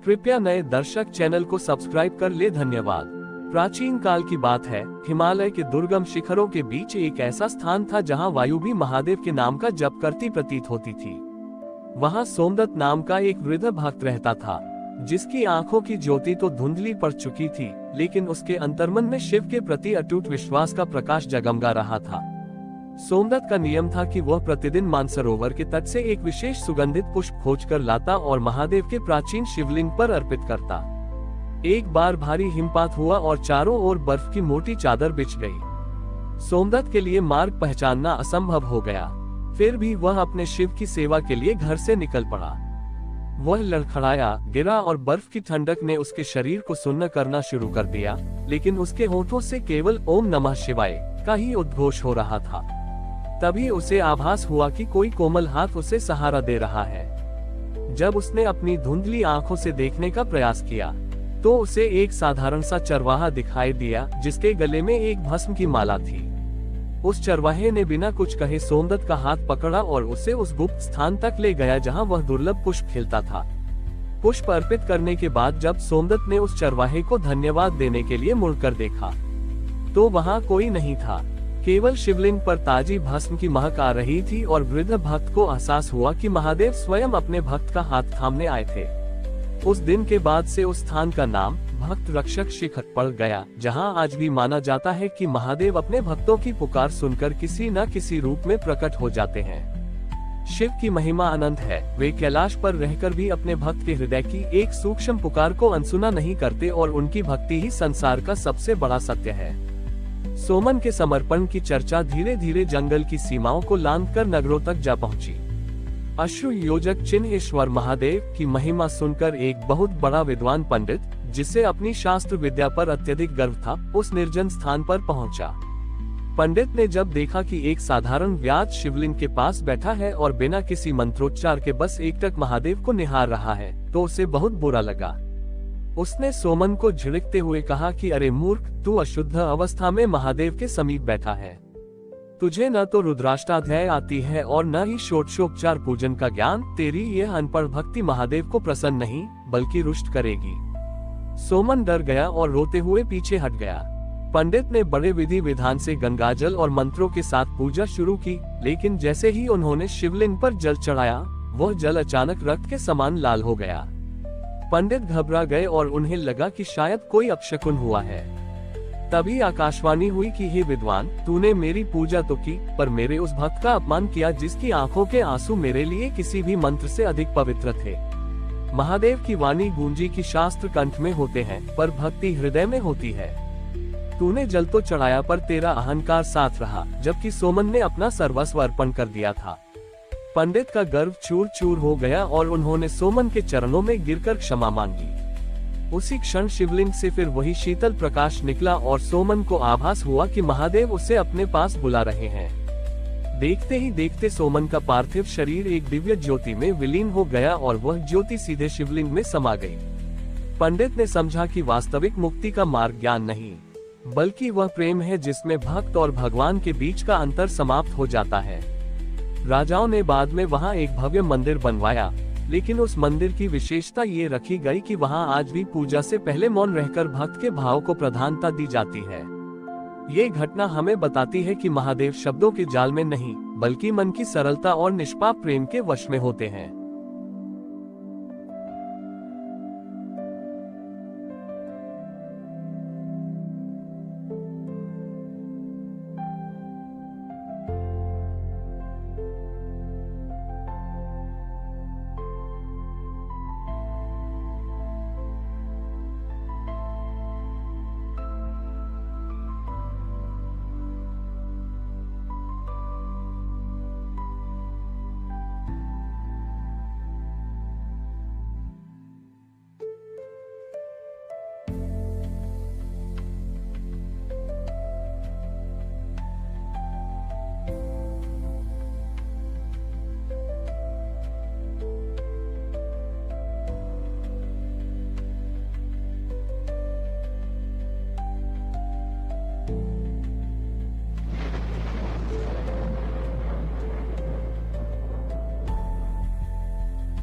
कृपया नए दर्शक चैनल को सब्सक्राइब कर ले। धन्यवाद। प्राचीन काल की बात है, हिमालय के दुर्गम शिखरों के बीच एक ऐसा स्थान था जहां वायु भी महादेव के नाम का जप करती प्रतीत होती थी। वहां सोमदत्त नाम का एक वृद्ध भक्त रहता था, जिसकी आंखों की ज्योति तो धुंधली पड़ चुकी थी, लेकिन उसके अंतर्मन में शिव के प्रति अटूट विश्वास का प्रकाश जगमगा रहा था। सोमदत्त का नियम था कि वह प्रतिदिन मानसरोवर के तट से एक विशेष सुगंधित पुष्प खोजकर लाता और महादेव के प्राचीन शिवलिंग पर अर्पित करता। एक बार भारी हिमपात हुआ और चारों ओर बर्फ की मोटी चादर बिछ गई। सोमदत्त के लिए मार्ग पहचानना असंभव हो गया। फिर भी वह अपने शिव की सेवा के लिए घर से निकल पड़ा। वह लड़खड़ाया, गिरा और बर्फ की ठंडक ने उसके शरीर को सुन्न करना शुरू कर दिया, लेकिन उसके होठों से केवल ओम नमः शिवाय का ही उद्घोष हो रहा था। तभी उसे आभास हुआ कि कोई कोमल हाथ उसे सहारा दे रहा है। जब उसने अपनी धुंधली आंखों से देखने का प्रयास किया, तो उसे एक साधारण सा चरवाहा दिखाई दिया, जिसके गले में एक भस्म की माला थी। उस चरवाहे ने बिना कुछ कहे सोमदत्त का हाथ पकड़ा और उसे उस गुप्त स्थान तक ले गया जहां वह दुर्लभ पुष्प खिलता था। पुष्प अर्पित करने के बाद जब सोमदत्त ने उस चरवाहे को धन्यवाद देने के लिए मुड़कर देखा, तो वहां कोई नहीं था। केवल शिवलिंग पर ताजी भस्म की महक आ रही थी और वृद्ध भक्त को एहसास हुआ कि महादेव स्वयं अपने भक्त का हाथ थामने आए थे। उस दिन के बाद से उस स्थान का नाम भक्त रक्षक शिखर पड़ गया, जहां आज भी माना जाता है कि महादेव अपने भक्तों की पुकार सुनकर किसी न किसी रूप में प्रकट हो जाते हैं। शिव की महिमा अनंत है। वे कैलाश पर रहकर भी अपने भक्त के हृदय की एक सूक्ष्म पुकार को अनसुना नहीं करते और उनकी भक्ति ही संसार का सबसे बड़ा सत्य है। सोमन के समर्पण की चर्चा धीरे धीरे जंगल की सीमाओं को लांघकर नगरों तक जा पहुंची। अश्रु योजक चिन्हेश्वर महादेव की महिमा सुनकर एक बहुत बड़ा विद्वान पंडित, जिसे अपनी शास्त्र विद्या पर अत्यधिक गर्व था, उस निर्जन स्थान पर पहुंचा। पंडित ने जब देखा कि एक साधारण व्याध शिवलिंग के पास बैठा है और बिना किसी मंत्रोच्चार के बस एकटक महादेव को निहार रहा है, तो उसे बहुत बुरा लगा। उसने सोमन को झिड़कते हुए कहा कि अरे मूर्ख, तू अशुद्ध अवस्था में महादेव के समीप बैठा है। तुझे न तो रुद्राष्टाध्याय आती है और न ही षोडशोपचार पूजन का ज्ञान। तेरी यह अनपढ़ भक्ति महादेव को प्रसन्न नहीं बल्कि रुष्ट करेगी। सोमन डर गया और रोते हुए पीछे हट गया। पंडित ने बड़े विधि विधान से गंगाजल और मंत्रों के साथ पूजा शुरू की, लेकिन जैसे ही उन्होंने शिवलिंग पर जल चढ़ाया, वह जल अचानक रक्त के समान लाल हो गया। पंडित घबरा गए और उन्हें लगा कि शायद कोई अपशकुन हुआ है। तभी आकाशवाणी हुई कि हे विद्वान, तूने मेरी पूजा तो की, पर मेरे उस भक्त का अपमान किया जिसकी आंखों के आंसू मेरे लिए किसी भी मंत्र से अधिक पवित्र थे। महादेव की वाणी गूंजी कि शास्त्र कंठ में होते हैं, पर भक्ति हृदय में होती है। तूने जल तो चढ़ाया, पर तेरा अहंकार साथ रहा, जबकि सोमन ने अपना सर्वस्व अर्पण कर दिया था। पंडित का गर्व चूर चूर हो गया और उन्होंने सोमन के चरणों में गिरकर क्षमा मांगी। उसी क्षण शिवलिंग से फिर वही शीतल प्रकाश निकला और सोमन को आभास हुआ कि महादेव उसे अपने पास बुला रहे हैं। देखते ही देखते सोमन का पार्थिव शरीर एक दिव्य ज्योति में विलीन हो गया और वह ज्योति सीधे शिवलिंग में समा गई। पंडित ने समझा कि वास्तविक मुक्ति का मार्ग ज्ञान नहीं, बल्कि वह प्रेम है जिसमें भक्त और भगवान के बीच का अंतर समाप्त हो जाता है। राजाओं ने बाद में वहां एक भव्य मंदिर बनवाया, लेकिन उस मंदिर की विशेषता ये रखी गई कि वहां आज भी पूजा से पहले मौन रहकर भक्त के भाव को प्रधानता दी जाती है। ये घटना हमें बताती है कि महादेव शब्दों के जाल में नहीं, बल्कि मन की सरलता और निष्पाप प्रेम के वश में होते हैं।